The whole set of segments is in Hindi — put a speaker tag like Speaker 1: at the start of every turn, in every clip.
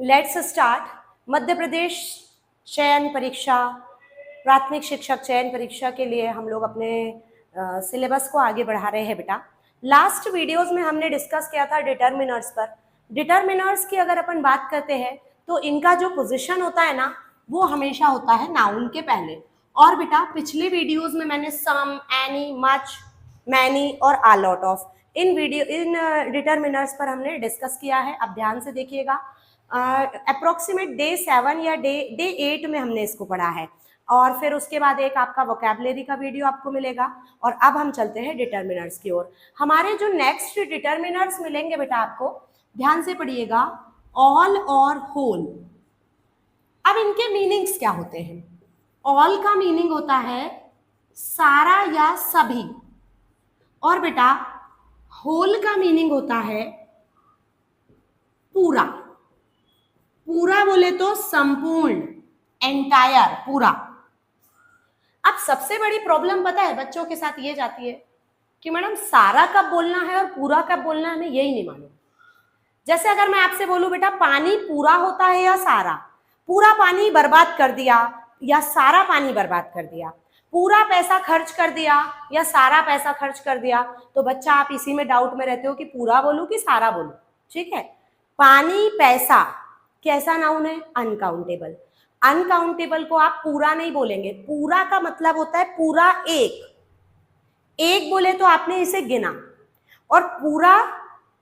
Speaker 1: Let's start. मध्य प्रदेश चयन परीक्षा, प्राथमिक शिक्षक चयन परीक्षा के लिए हम लोग अपने सिलेबस को आगे बढ़ा रहे हैं बेटा। लास्ट वीडियोस में हमने डिस्कस किया था डिटर्मिनर्स पर। डिटर्मिनर्स की अगर अपन बात करते हैं तो इनका जो पोजीशन होता है ना, वो हमेशा होता है नाउन के पहले। और बेटा पिछले वीडियोस में मैंने सम, एनी, मच, मैनी और आ लॉट ऑफ इन डिटर्मिनर्स पर हमने डिस्कस किया है। अब ध्यान से देखिएगा। अप्रोक्सीमेट डे 7 या डे 8 में हमने इसको पढ़ा है, और फिर उसके बाद एक आपका वोकैबुलरी का वीडियो आपको मिलेगा। और अब हम चलते हैं डिटर्मिनर्स की ओर। हमारे जो नेक्स्ट डिटर्मिनर्स मिलेंगे बेटा आपको, ध्यान से पढ़िएगा, ऑल और होल। अब इनके मीनिंग्स क्या होते हैं? ऑल का मीनिंग होता है सारा या सभी, और बेटा होल का मीनिंग होता है पूरा। पूरा बोले तो संपूर्ण, एंटायर, पूरा। अब सबसे बड़ी प्रॉब्लम पता है बच्चों के साथ ये जाती है कि मैडम सारा कब बोलना है और पूरा कब बोलना है, हमें यही नहीं मालूम। जैसे अगर मैं आपसे बोलूं बेटा पानी पूरा होता है या सारा, पूरा पानी बर्बाद कर दिया या सारा पानी बर्बाद कर दिया, पूरा पैसा खर्च कर दिया या सारा पैसा खर्च कर दिया, तो बच्चा आप इसी में डाउट में रहते हो कि पूरा बोलूं कि सारा बोलूं। ठीक है, पानी, पैसा कैसा नाउन है? अनकाउंटेबल। अनकाउंटेबल को आप पूरा नहीं बोलेंगे। पूरा का मतलब होता है पूरा एक। एक बोले तो आपने इसे गिना, और पूरा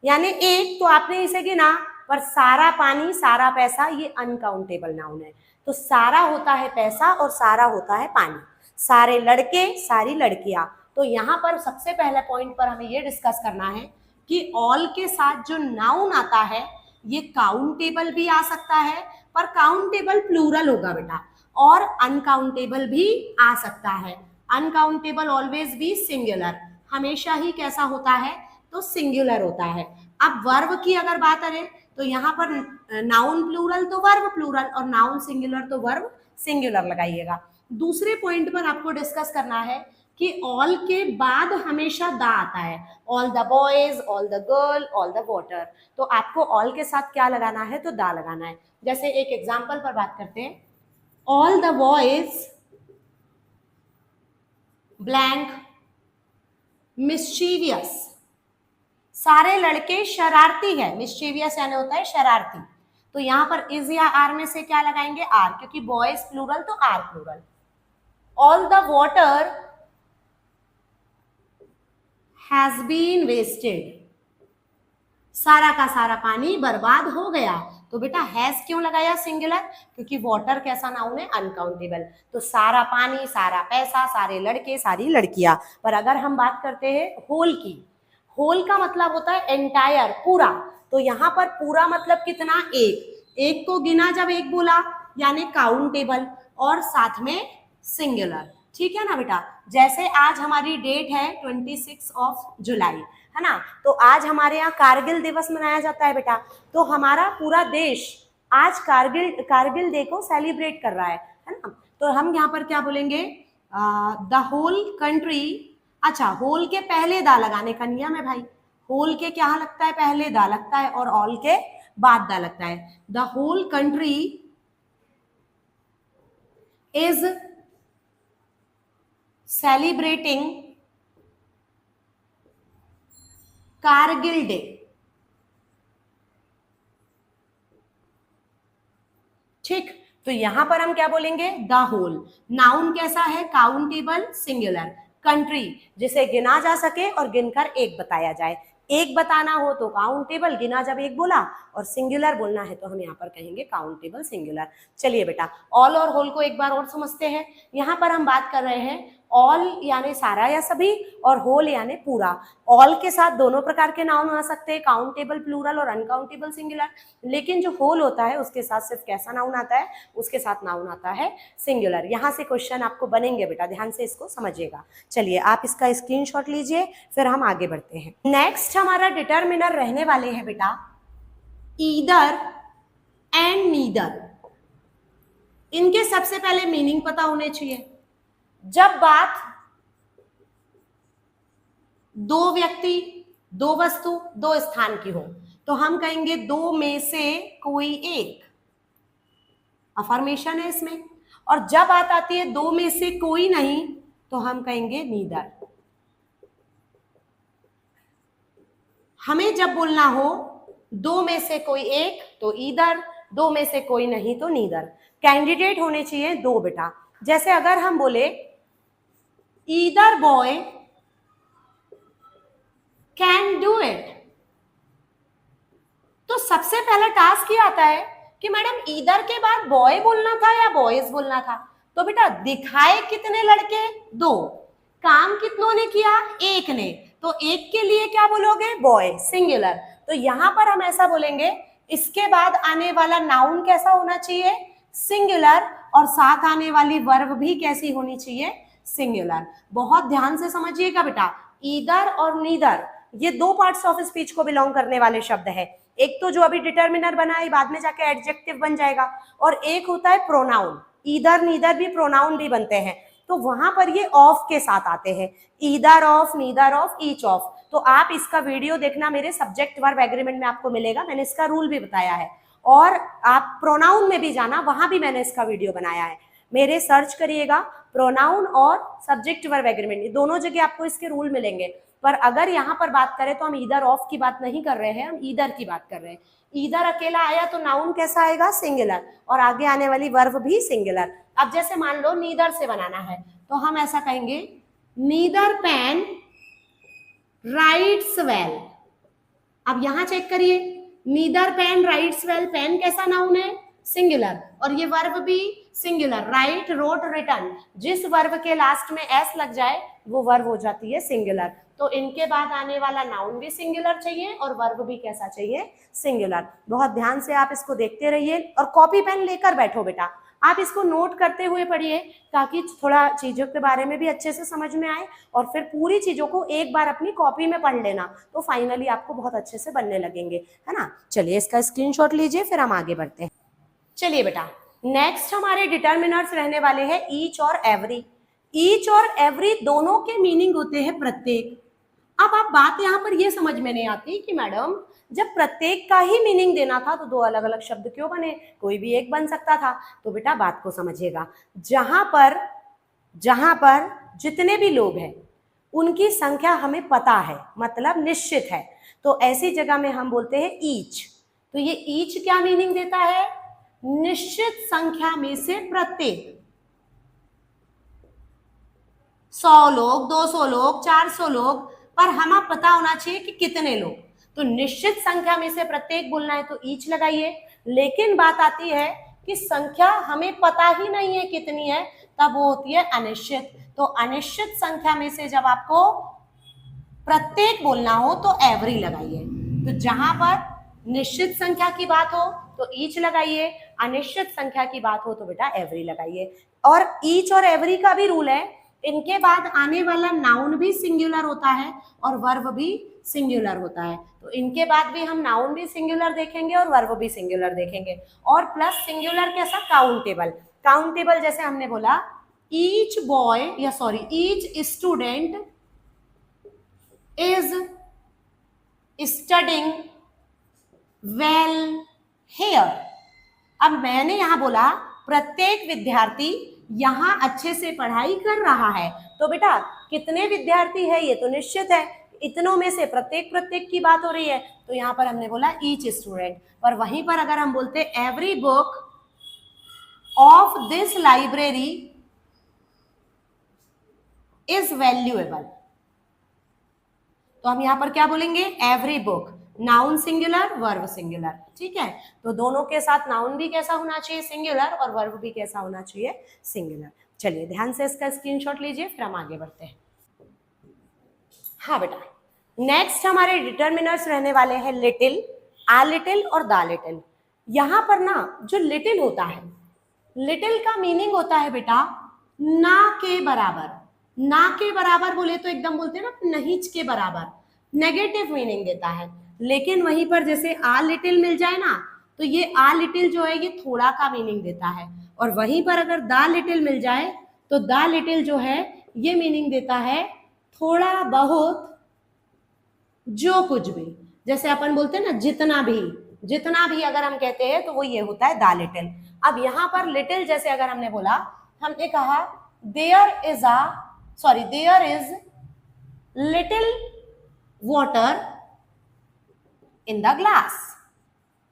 Speaker 1: यानी एक तो आपने इसे गिना, पर सारा पानी, सारा पैसा ये अनकाउंटेबल नाउन है। तो सारा होता है पैसा और सारा होता है पानी। सारे लड़के, सारी लड़कियां। तो यहाँ पर सबसे पहले पॉइंट पर हमें ये डिस्कस करना है कि ऑल के साथ जो नाउन आता है ये काउंटेबल भी आ सकता है, पर काउंटेबल प्लूरल होगा बेटा, और अनकाउंटेबल भी आ सकता है। अनकाउंटेबल ऑलवेज भी सिंगुलर, हमेशा ही कैसा होता है? तो सिंगुलर होता है। अब वर्ब की अगर बात करें तो यहाँ पर नाउन प्लूरल तो वर्ब प्लूरल, और नाउन सिंगुलर तो वर्ब सिंगुलर लगाइएगा। दूसरे पॉइंट पर आपको डिस्कस करना है कि ऑल के बाद हमेशा दा आता है। All the boys, all the girl, all the water. तो आपको ऑल के साथ क्या लगाना है? तो दा लगाना है। जैसे एक एग्जाम्पल पर बात करते हैं, all the boys blank mischievous. सारे लड़के शरारती है। मिस्चीवियस यानी होता है शरारती। तो यहां पर इज या आर में से क्या लगाएंगे? आर, क्योंकि बॉयज प्लूरल तो are plural. All the water has been wasted. सारा का सारा पानी बर्बाद हो गया। तो बेटा हैज क्यों लगाया सिंगुलर? क्योंकि वाटर कैसा नाउन है? अनकाउंटेबल। तो सारा पानी, सारा पैसा, सारे लड़के, सारी लड़कियां। पर अगर हम बात करते हैं होल की, होल का मतलब होता है एंटायर, पूरा। तो यहाँ पर पूरा मतलब कितना? एक। एक को गिना जब एक बोला यानी काउंटेबल, और साथ में सिंगुलर। ठीक है ना बेटा? जैसे आज हमारी डेट है 26 जुलाई, है ना? तो आज हमारे यहाँ कारगिल दिवस मनाया जाता है बेटा। तो हमारा पूरा देश आज कारगिल डे को सेलिब्रेट कर रहा है ना? तो हम यहाँ पर क्या बोलेंगे? The whole country. अच्छा, होल के पहले दा लगाने का नियम है भाई। होल के क्या लगता है? पहले दा लगता है, और ऑल के बाद दा लगता है। The whole country is celebrating Kargil day. ठीक, तो यहां पर हम क्या बोलेंगे? The whole. नाउन कैसा है? Countable, singular. कंट्री जिसे गिना जा सके और गिनकर एक बताया जाए। एक बताना हो तो काउंटेबल, गिना जब एक बोला, और सिंगुलर बोलना है तो हम यहाँ पर कहेंगे काउंटेबल सिंगुलर। चलिए बेटा, ऑल और होल को एक बार और समझते हैं। यहाँ पर हम बात कर रहे हैं ऑल यानी सारा या सभी, और होल यानी पूरा। ऑल के साथ दोनों प्रकार के नाउन आ सकते हैं, काउंटेबल प्लूरल और अनकाउंटेबल सिंगुलर। लेकिन जो होल होता है उसके साथ सिर्फ कैसा नाउन आता है? उसके साथ नाउन आता है सिंगुलर। यहाँ से क्वेश्चन आपको बनेंगे बेटा, ध्यान से इसको समझिएगा। चलिए आप इसका स्क्रीनशॉट लीजिए, फिर हम आगे बढ़ते हैं। नेक्स्ट हमारा डिटर्मिनर रहने वाले हैं बेटा ईदर एंड नीदर। इनके सबसे पहले मीनिंग पता होने चाहिए। जब बात दो व्यक्ति, दो वस्तु, दो स्थान की हो तो हम कहेंगे दो में से कोई एक। अफर्मेशन है इसमें। और जब बात आती है दो में से कोई नहीं, तो हम कहेंगे नीदर। हमें जब बोलना हो दो में से कोई एक तो ईदर, दो में से कोई नहीं तो नीदर। कैंडिडेट होने चाहिए दो बेटा। जैसे अगर हम बोले either boy can do it, तो सबसे पहला टास्क ये आता है कि मैडम ईदर के बाद बॉय बोलना था या बॉयज बोलना था। तो बेटा दिखाए कितने लड़के, दो, काम कितनों ने किया, एक ने, तो एक के लिए क्या बोलोगे, बॉय, सिंगुलर। तो यहां पर हम ऐसा बोलेंगे, इसके बाद आने वाला नाउन कैसा होना चाहिए, सिंगुलर, और साथ आने वाली वर्ब भी कैसी होनी चाहिए, सिंगुलर। बहुत ध्यान से समझिएगा बेटा, ईदर और नीदर ये दो पार्ट्स ऑफ स्पीच को बिलोंग करने वाले शब्द है। एक तो जो अभी डिटर्मिनर बना है बाद में जाके एडजेक्टिव बन जाएगा, और एक होता है प्रोनाउन। ईदर नीदर भी प्रोनाउन भी बनते हैं, तो वहां पर ये ऑफ के साथ आते हैं, either of, neither of, each of. तो आप इसका वीडियो देखना, मेरे सब्जेक्ट वर्ब एग्रीमेंट में आपको मिलेगा, मैंने इसका रूल भी बताया है। और आप प्रोनाउन में भी जाना, वहां भी मैंने इसका वीडियो बनाया है, मेरे सर्च करिएगा, प्रोनाउन और सब्जेक्ट वर्ब एग्रीमेंट दोनों जगह आपको इसके रूल मिलेंगे। पर अगर यहाँ पर बात करें तो हम ईदर ऑफ की बात नहीं कर रहे हैं, हम ईदर की बात कर रहे हैं। ईदर अकेला आया तो नाउन कैसा आएगा, सिंगुलर, और आगे आने वाली वर्ब भी सिंगुलर। अब जैसे मान लो नीदर से बनाना है, तो हम ऐसा कहेंगे, नीदर पेन राइट्स वेल। अब यहां चेक करिए, neither pen writes well, pen कैसा नाउन है, सिंगुलर, और ये वर्ब भी सिंगुलर, राइट, रोट, रिटर्न। जिस वर्ब के लास्ट में एस लग जाए वो वर्ब हो जाती है सिंगुलर। तो इनके बाद आने वाला नाउन भी सिंगुलर चाहिए और वर्ब भी कैसा चाहिए, सिंगुलर। बहुत ध्यान से आप इसको देखते रहिए, और कॉपी पेन लेकर बैठो बेटा, आप इसको नोट करते हुए पढ़िए, ताकि थोड़ा चीजों के बारे में भी अच्छे से समझ में आए, और फिर पूरी चीजों को एक बार अपनी कॉपी में पढ़ लेना, तो फाइनली आपको बहुत अच्छे से बनने लगेंगे, है ना। चलिए इसका स्क्रीनशॉट लीजिए, फिर हम आगे बढ़ते हैं। चलिए बेटा, नेक्स्ट हमारे डिटर्मिनर्स रहने वाले हैं ईच और एवरी। ईच और एवरी दोनों के मीनिंग होते हैं प्रत्येक। अब आप बात यहाँ पर ये समझ में नहीं आती कि मैडम जब प्रत्येक का ही मीनिंग देना था तो दो अलग अलग शब्द क्यों बने, कोई भी एक बन सकता था। तो बेटा बात को समझिएगा, जहां पर जितने भी लोग हैं उनकी संख्या हमें पता है, मतलब निश्चित है, तो ऐसी जगह में हम बोलते हैं ईच। तो ये ईच क्या मीनिंग देता है, निश्चित संख्या में से प्रत्येक। 100 लोग, 200 लोग, 400 लोग, पर हमें पता होना चाहिए कि कितने लोग। तो निश्चित संख्या में से प्रत्येक बोलना है तो ईच लगाइए। लेकिन बात आती है कि संख्या हमें पता ही नहीं है कितनी है, तब वो होती है अनिश्चित। तो अनिश्चित संख्या में से जब आपको प्रत्येक बोलना हो तो एवरी लगाइए। तो जहां पर निश्चित संख्या की बात हो तो ईच लगाइए, अनिश्चित संख्या की बात हो तो बेटा एवरी लगाइए। और ईच और एवरी का भी रूल है, इनके बाद आने वाला नाउन भी सिंगुलर होता है और वर्ब भी सिंगुलर होता है। तो इनके बाद भी हम नाउन भी सिंगुलर देखेंगे और वर्ब भी सिंगुलर देखेंगे, और प्लस सिंगुलर कैसा, काउंटेबल। काउंटेबल जैसे हमने बोला, ईच बॉय या sorry each student is studying well hair. अब मैंने यहां बोला प्रत्येक विद्यार्थी यहां अच्छे से पढ़ाई कर रहा है, तो बेटा कितने विद्यार्थी है ये तो निश्चित है, इतनों में से प्रत्येक की बात हो रही है, तो यहां पर हमने बोला ईच स्टूडेंट। पर वहीं पर अगर हम बोलते every book of this library is valuable, तो हम यहां पर क्या बोलेंगे, every book, noun singular, verb singular, ठीक है। तो दोनों के साथ नाउन भी कैसा होना चाहिए, सिंगुलर, और वर्ब भी कैसा होना चाहिए, सिंगुलर। चलिए ध्यान से इसका स्क्रीनशॉट लीजिए, फिर हम आगे बढ़ते हैं। हाँ बेटा, नेक्स्ट हमारे डिटर्मिनर्स रहने वाले हैं लिटिल, आ लिटिल और द लिटिल। यहां पर ना जो लिटिल होता है, लिटिल का मीनिंग होता है बेटा ना के बराबर। ना के बराबर बोले तो एकदम बोलते हैं ना नहीं के बराबर, नेगेटिव मीनिंग देता है। लेकिन वहीं पर जैसे आ लिटिल मिल जाए ना, तो ये आ लिटिल जो है ये थोड़ा का मीनिंग देता है, और वहीं पर अगर द लिटिल मिल जाए तो द लिटिल जो है ये मीनिंग देता है थोड़ा बहुत, जो कुछ भी। जैसे अपन बोलते हैं ना जितना भी अगर हम कहते हैं तो वो ये होता है द लिटिल। अब यहां पर लिटिल जैसे अगर हमने बोला, हमने कहा there is little water in the glass.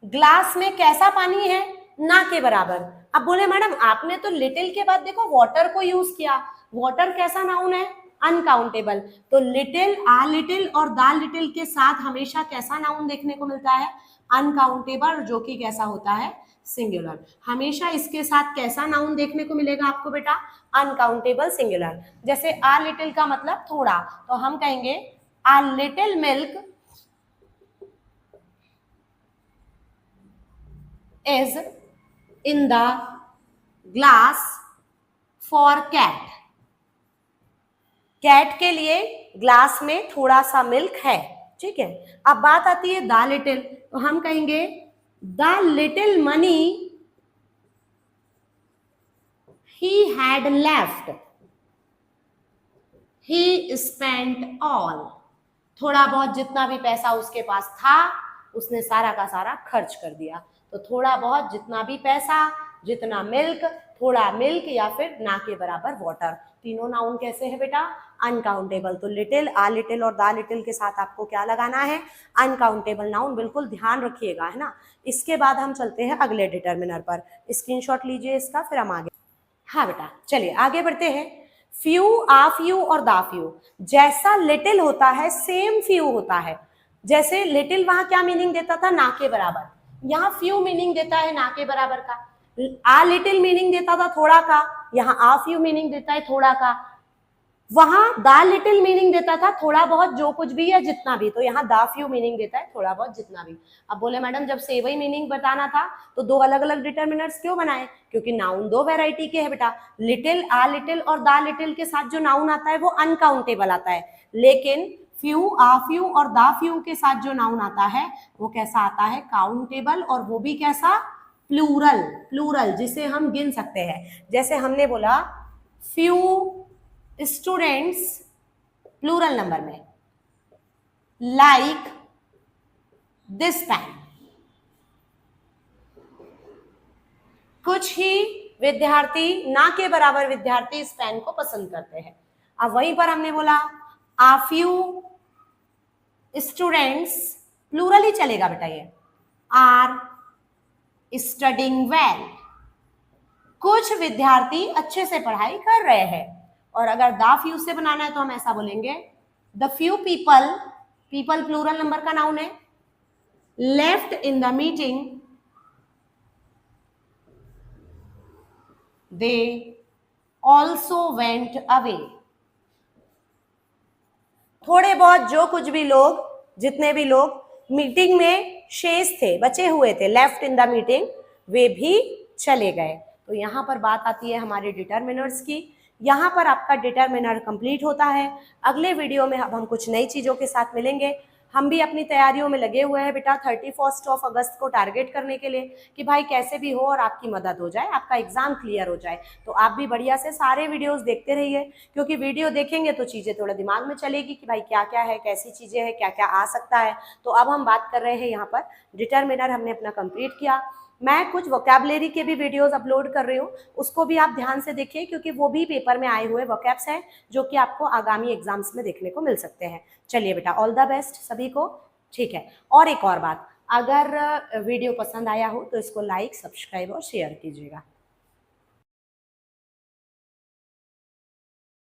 Speaker 1: Glass में कैसा पानी है, ना के बराबर। अब बोले मैडम आपने तो लिटिल के बाद देखो वाटर को यूज किया, वाटर कैसा नाउन है, अनकाउंटेबल। तो लिटिल, आ लिटिल और द लिटिल के साथ हमेशा कैसा नाउन देखने को मिलता है, अनकाउंटेबल, जो कि कैसा होता है, सिंगुलर। हमेशा इसके साथ कैसा नाउन देखने को मिलेगा आपको बेटा, अनकाउंटेबल सिंगुलर। जैसे आ लिटिल का मतलब थोड़ा, तो हम कहेंगे a little milk is in the glass for cat। Cat के लिए ग्लास में थोड़ा सा मिल्क है, ठीक है। अब बात आती है द लिटिल, तो हम कहेंगे the little money he had left he spent all। थोड़ा बहुत जितना भी पैसा उसके पास था उसने सारा का सारा खर्च कर दिया। तो थोड़ा बहुत जितना भी पैसा, जितना मिल्क, थोड़ा मिल्क या फिर ना के बराबर वाटर, तीनों नाउन कैसे है बेटा, अनकाउंटेबल। तो लिटिल, आ लिटिल और द लिटिल के साथ आपको क्या लगाना है, अनकाउंटेबल नाउन, बिल्कुल ध्यान रखिएगा, है ना। इसके बाद हम चलते हैं अगले डिटर्मिनर पर, स्क्रीनशॉट लीजिए इसका, फिर हम आगे। हाँ बेटा चलिए आगे बढ़ते हैं। फ्यू, आ फ्यू और दा फ्यू, जैसा लिटिल होता है सेम फ्यू होता है। जैसे लिटिल वहां क्या मीनिंग देता था, ना के बराबर, यहाँ फ्यू मीनिंग देता है ना के बराबर का। आ लिटिल मीनिंग देता था थोड़ा का, यहाँ आ फ्यू मीनिंग देता है थोड़ा का। वहां दा लिटिल मीनिंग देता था थोड़ा बहुत जो कुछ भी या जितना भी, तो यहाँ दा फ्यू मीनिंग देता है थोड़ा बहुत जितना भी। अब बोले मैडम जब सेम ही मीनिंग बताना था तो दो अलग अलग डिटर्मिनर्स क्यों बनाए, क्योंकि नाउन दो वैरायटी के हैं बेटा। लिटिल, आ लिटिल और दा लिटिल के साथ जो नाउन आता है वो अनकाउंटेबल आता है, लेकिन फ्यू, आ फ्यू और दा फ्यू के साथ जो नाउन आता है वो कैसा आता है, काउंटेबल, और वो भी कैसा, प्लूरल। प्लूरल जिसे हम गिन सकते हैं। जैसे हमने बोला फ्यू स्टूडेंट्स, प्लूरल नंबर में, लाइक दिस पेन। कुछ ही विद्यार्थी, ना के बराबर विद्यार्थी इस पेन को पसंद करते हैं। अब वहीं पर हमने बोला आ फ्यू स्टूडेंट्स, प्लूरल ही चलेगा बेटा, ये आर स्टडिंग वेल। कुछ विद्यार्थी अच्छे से पढ़ाई कर रहे हैं। और अगर द फ्यू से बनाना है तो हम ऐसा बोलेंगे the few people, people plural number का नाउन है, left in the meeting they also went away. थोड़े बहुत जो कुछ भी लोग, जितने भी लोग मीटिंग में शेष थे, बचे हुए थे, लेफ्ट इन द मीटिंग, वे भी चले गए। तो यहां पर बात आती है हमारे डिटर्मिनर्स की। यहाँ पर आपका डिटर्मिनर कंप्लीट होता है। अगले वीडियो में अब हम कुछ नई चीज़ों के साथ मिलेंगे। हम भी अपनी तैयारियों में लगे हुए हैं बेटा 31 अगस्त को टारगेट करने के लिए कि भाई कैसे भी हो और आपकी मदद हो जाए, आपका एग्जाम क्लियर हो जाए। तो आप भी बढ़िया से सारे वीडियोस देखते रहिए, क्योंकि वीडियो देखेंगे तो चीज़ें थोड़ा दिमाग में चलेगी कि भाई क्या क्या है, कैसी चीज़ें हैं, क्या क्या आ सकता है। तो अब हम बात कर रहे हैं यहाँ पर डिटर्मिनर हमने अपना कंप्लीट किया। मैं कुछ वोकैबुलरी के भी वीडियोस अपलोड कर रही हूँ, उसको भी आप ध्यान से देखिए, क्योंकि वो भी पेपर में आए हुए वोकैब्स हैं जो कि आपको आगामी एग्जाम्स में देखने को मिल सकते हैं। चलिए बेटा ऑल द बेस्ट सभी को, ठीक है। और एक और बात, अगर वीडियो पसंद आया हो तो इसको लाइक, सब्सक्राइब और शेयर कीजिएगा।